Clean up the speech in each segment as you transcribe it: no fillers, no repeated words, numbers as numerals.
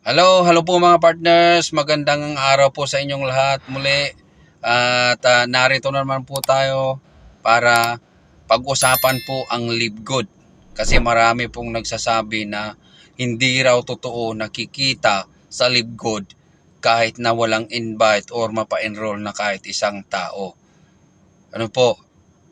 Hello po mga partners. Magandang araw po sa inyong lahat muli. At narito naman po tayo para pag-usapan po ang Live Good. Kasi marami pong nagsasabi na hindi raw totoo nakikita sa Live Good kahit na walang invite or mapa-enroll na kahit isang tao. Ano po?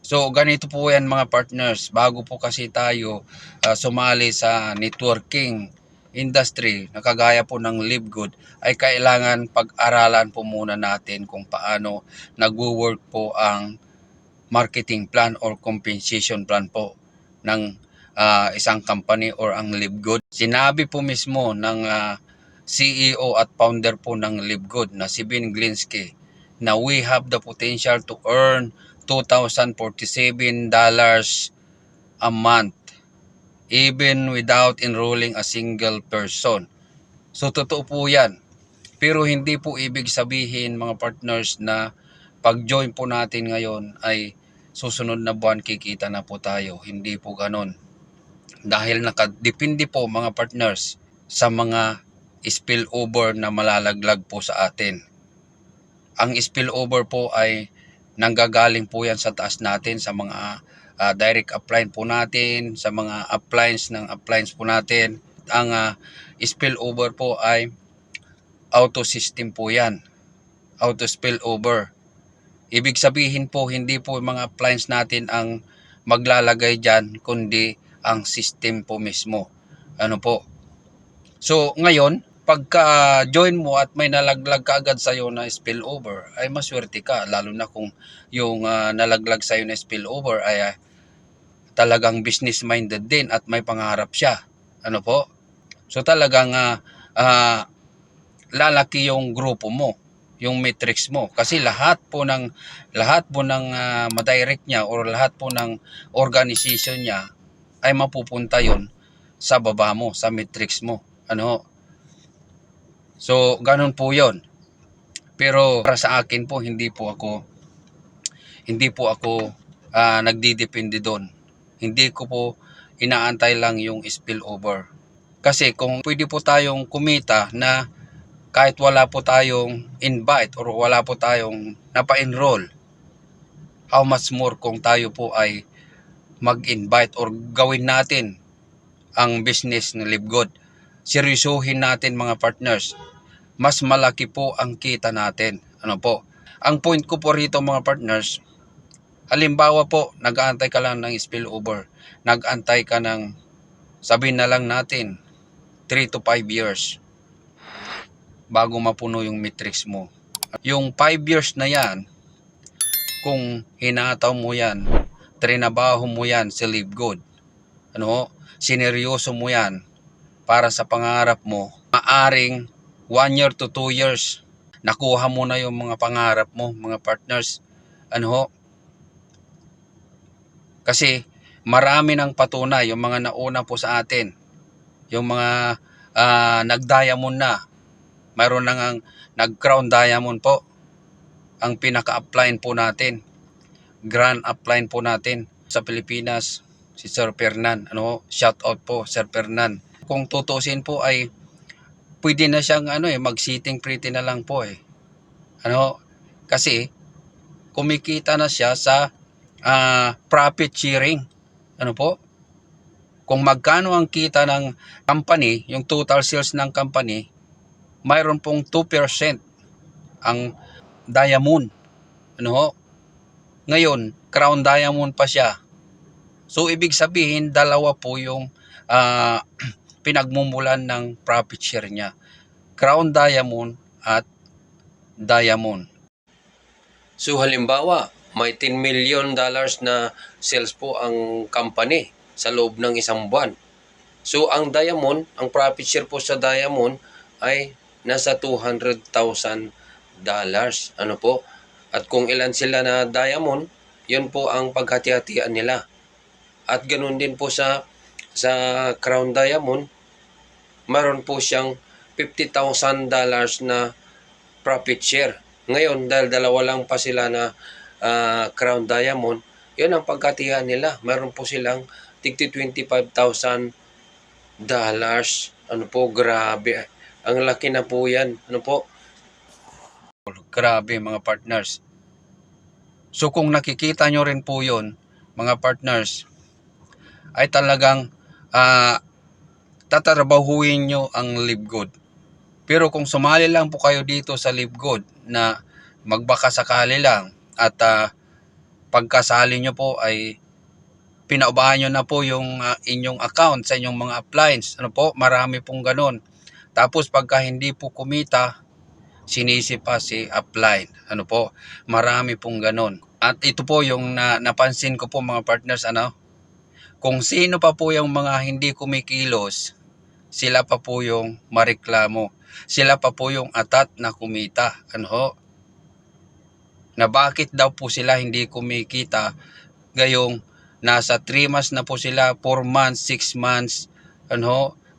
So ganito po yan mga partners, bago po kasi tayo sumali sa networking industry na kagaya po ng Live Good, ay kailangan pag-aralan po muna natin kung paano nagwo-work po ang marketing plan or compensation plan po ng isang company or ang Live Good. Sinabi po mismo ng CEO at founder po ng Live Good na si Ben Glinsky na we have the potential to earn $2,047 a month even without enrolling a single person. So totoo po yan. Pero hindi po ibig sabihin mga partners na pag-join po natin ngayon ay susunod na buwan kikita na po tayo. Hindi po ganon. Dahil nakadepende po mga partners sa mga spillover na malalaglag po sa atin. Ang spillover po ay nanggagaling po yan sa taas natin, sa mga direct upline po natin, sa mga appliance po natin. Ang spillover po ay auto system po yan, auto spillover. Ibig sabihin po, hindi po mga appliance natin ang maglalagay dyan, kundi ang system po mismo. Ano po? So, ngayon, pagka join mo at may nalaglag ka agad sa'yo na spillover, ay maswerte ka. Lalo na kung yung nalaglag sa'yo na spillover ay talagang business minded din at may pangarap siya. Ano po? So, talagang lalaki yung grupo mo, yung matrix mo. Kasi lahat po ng madirect niya or lahat po ng organization niya ay mapupunta yon sa baba mo, sa matrix mo. Ano? So, ganun po 'yon. Pero para sa akin po, hindi po ako nagdidepende doon. Hindi ko po inaantay lang yung spillover. Kasi kung pwede po tayong kumita na kahit wala po tayong invite or wala po tayong napa-enroll, how much more kung tayo po ay mag-invite or gawin natin ang business ng Live Good. Seryosohin natin mga partners. Mas malaki po ang kita natin. Ano po? Ang point ko po rito mga partners, halimbawa po, nag-aantay ka lang ng spillover. Nag-aantay ka ng, sabihin na lang natin, 3 to 5 years bago mapuno yung matrix mo. Yung 5 years na yan, kung hinataw mo yan, trinabaho mo yan sa Live Good, ano, sineryoso mo yan para sa pangarap mo, maaring 1 year to 2 years, nakuha mo na yung mga pangarap mo, mga partners. Ano ho? Kasi marami ng patunay, yung mga nauna po sa atin, yung mga nag-diamond na, mayroon nang ang nag-crown diamond po, ang pinaka-upline po natin, grand upline po natin sa Pilipinas, si Sir Fernan. Ano, shout out po Sir Fernan. Kung tutusin po ay pwede na siyang mag-sitting pretty na lang po eh. Ano, kasi kumikita na siya sa profit sharing. Ano po? Kung magkano ang kita ng company, yung total sales ng company, mayroon pong 2% ang diamond. Ano ho? Ngayon, crown diamond pa siya. So, ibig sabihin, dalawa po yung pinagmumulan ng profit share niya. Crown diamond at diamond. So halimbawa, may $10 million na sales po ang company sa loob ng isang buwan. So ang diamond, ang profit share po sa diamond ay nasa $200,000. Ano po? At kung ilan sila na diamond, yun po ang paghati-hatian nila. At ganoon din po sa crown diamond, mayroon po siyang $50,000 na profit share. Ngayon, dahil dalawa lang pa sila na crown diamond, yun ang pagkatihan nila. Meron po silang tig $25,000. Ano po, grabe. Ang laki na po yan. Ano po? Grabe mga partners. So kung nakikita nyo rin po yun, mga partners, ay talagang tatrabahuin nyo ang Live Good. Pero kung sumali lang po kayo dito sa Live Good na magbaka sakali lang at pagkasali nyo po ay pinaubahan nyo na po yung inyong account sa inyong mga appliance. Ano po, marami pong ganun. Tapos pagka hindi po kumita, sinisi pa si upline. Ano po, marami pong ganun. At ito po yung napansin ko po mga partners, kung sino pa po yung mga hindi kumikilos, sila pa po yung mareklamo. Sila pa po yung atat na kumita. Ano ho? Na bakit daw po sila hindi kumikita gayong nasa 3 months na po sila, 4 months, 6 months,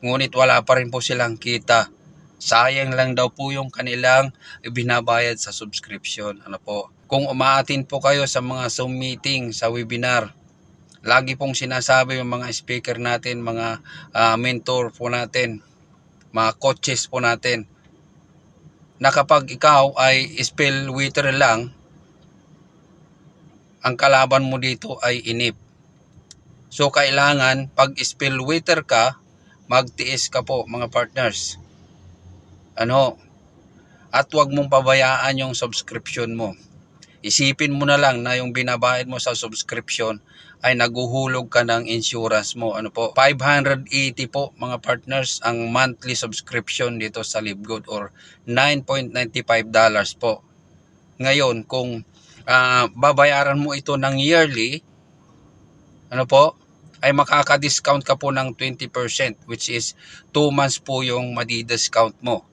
ngunit wala pa rin po silang kita. Sayang lang daw po yung kanilang binabayad sa subscription. Ano po? Kung umaatin po kayo sa mga Zoom meeting, sa webinar, lagi pong sinasabi yung mga speaker natin, mga mentor po natin, mga coaches po natin, na kapag ikaw ay spell waiter lang, ang kalaban mo dito ay inip. So kailangan pag spell waiter ka, magtiis ka po mga partners. At wag mong pabayaan yung subscription mo. Isipin mo na lang na yung binabayad mo sa subscription ay naguhulog ka ng insurance mo. 580 po mga partners ang monthly subscription dito sa LiveGood or $9.95 po. Ngayon kung babayaran mo ito ng yearly, ay makaka-discount ka po ng 20% which is 2 months po yung madi-discount mo.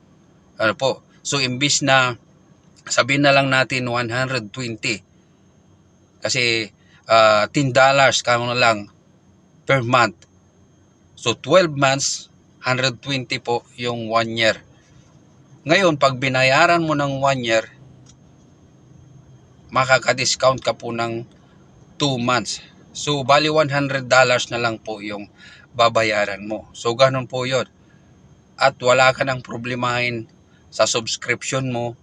So imbis na sabihin na lang natin 120 kasi $10 kamo na lang per month. So 12 months, 120 po yung 1 year. Ngayon, pag binayaran mo ng 1 year, makaka-discount ka po ng 2 months. So, bali $100 na lang po yung babayaran mo. So, ganun po yun. At wala ka ng problemahin sa subscription mo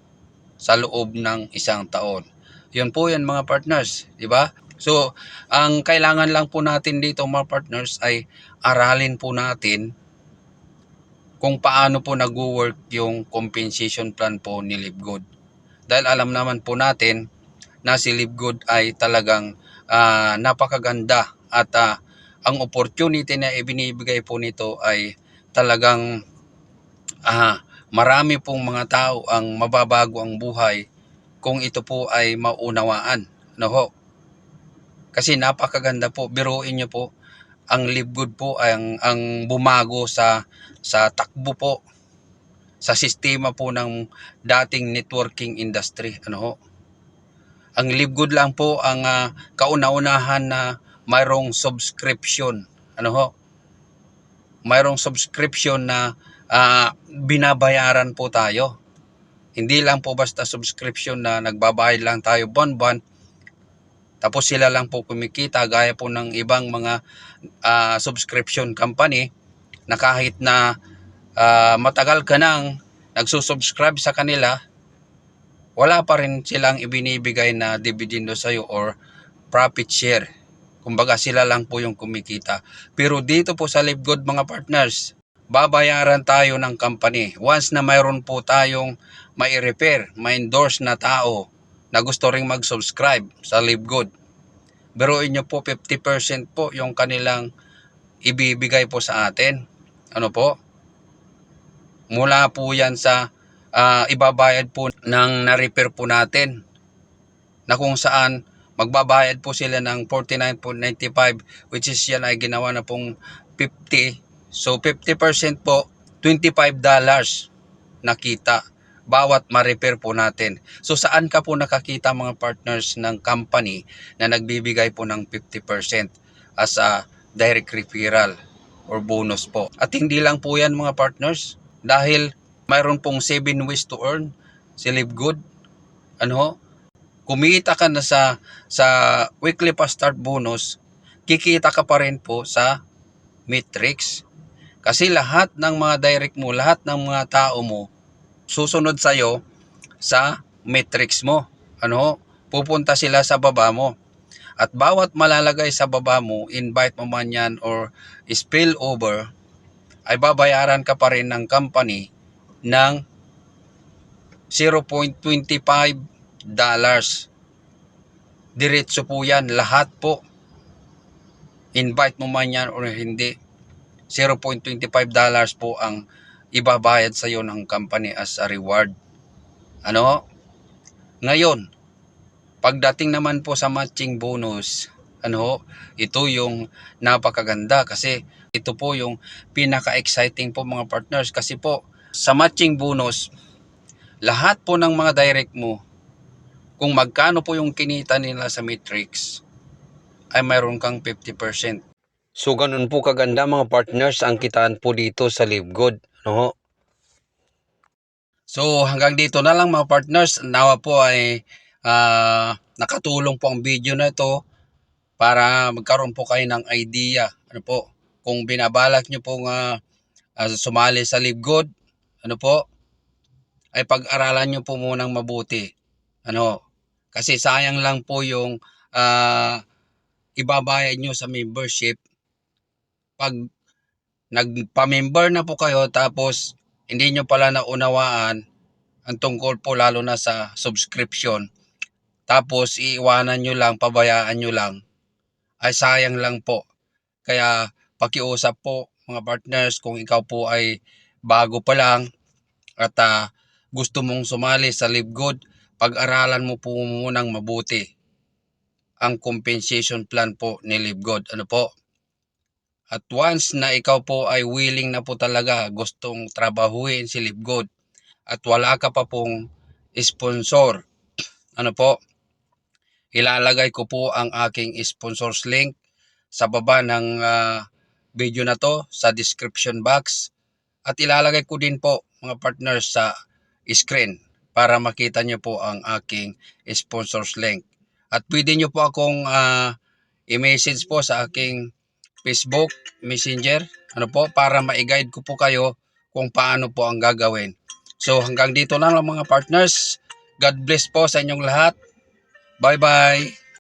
sa loob ng 1 taon. Yun po yan mga partners, di ba? So, ang kailangan lang po natin dito mga partners ay aralin po natin kung paano po nag-work yung compensation plan po ni LiveGood. Dahil alam naman po natin na si LiveGood ay talagang napakaganda at ang opportunity na ibinibigay po nito ay talagang marami pong mga tao ang mababago ang buhay kung ito po ay maunawaan. Kasi napakaganda po. Biruin nyo po, ang LiveGood po ay ang bumago sa takbo po, sa sistema po ng dating networking industry. Ang LiveGood lang po ang kauna-unahan na mayroong subscription. Mayroong subscription na binabayaran po tayo. Hindi lang po basta subscription na nagbabayad lang tayo buwan-buwan tapos sila lang po kumikita gaya po ng ibang mga subscription company na kahit na matagal ka nang nagsusubscribe sa kanila, wala pa rin silang ibinibigay na dividendo sa iyo or profit share. Kumbaga sila lang po yung kumikita. Pero dito po sa LiveGood mga partners, babayaran tayo ng company. Once na mayroon po tayong mai-repair, ma-endorse na tao na gusto ring mag-subscribe sa LiveGood, biruin nyo po 50% po yung kanilang ibibigay po sa atin. Mula po yan sa ibabayad po ng na-repair po natin na kung saan magbabayad po sila ng $49.95 which is yan ay ginawa na pong 50. So 50% po, $25 na kita bawat ma-repair po natin. So saan ka po nakakita mga partners ng company na nagbibigay po ng 50% as a direct referral or bonus po. At hindi lang po yan mga partners dahil mayroon pong 7 ways to earn si LiveGood. Kumita ka na sa weekly pa start bonus, kikita ka pa rin po sa metrics. Kasi lahat ng mga direct mo, lahat ng mga tao mo, susunod sa'yo sa metrics mo. Ano? Pupunta sila sa baba mo. At bawat malalagay sa baba mo, invite mo man yan or spill over, ay babayaran ka pa rin ng company ng $0.25. Diretso po yan, lahat po. Invite mo man yan or hindi, $0.25 po ang ibabayad sa iyo ng company as a reward. Ano? Ngayon, pagdating naman po sa matching bonus, ito yung napakaganda kasi ito po yung pinaka-exciting po mga partners kasi po sa matching bonus, lahat po ng mga direct mo, kung magkano po yung kinita nila sa matrix, ay mayroon kang 50%. So ganun po kaganda mga partners ang kitaan po dito sa LiveGood. So hanggang dito na lang mga partners. Nawa po ay nakatulong po ang video na ito para magkaroon po kayo ng idea. Kung binabalak nyo pong sumali sa LiveGood, ay pag-aralan nyo po munang mabuti. Kasi sayang lang po yung ibabayad nyo sa membership pag nagpa-member na po kayo tapos hindi nyo pala naunawaan ang tungkol po lalo na sa subscription. Tapos iiwanan nyo lang, pabayaan nyo lang. Ay sayang lang po. Kaya pakiusap po mga partners kung ikaw po ay bago pa lang at gusto mong sumali sa LiveGood, pag-aralan mo po munang mabuti ang compensation plan po ni LiveGood. At once na ikaw po ay willing na po talaga gustong trabahuin si LiveGood at wala ka pa pong sponsor, ilalagay ko po ang aking sponsors link sa baba ng video na to sa description box at ilalagay ko din po mga partners sa screen para makita nyo po ang aking sponsors link. At pwede nyo po akong i-message po sa aking Facebook Messenger para ma-guide ko po kayo kung paano po ang gagawin. So hanggang dito na lang mga partners. God bless po sa inyong lahat. Bye bye.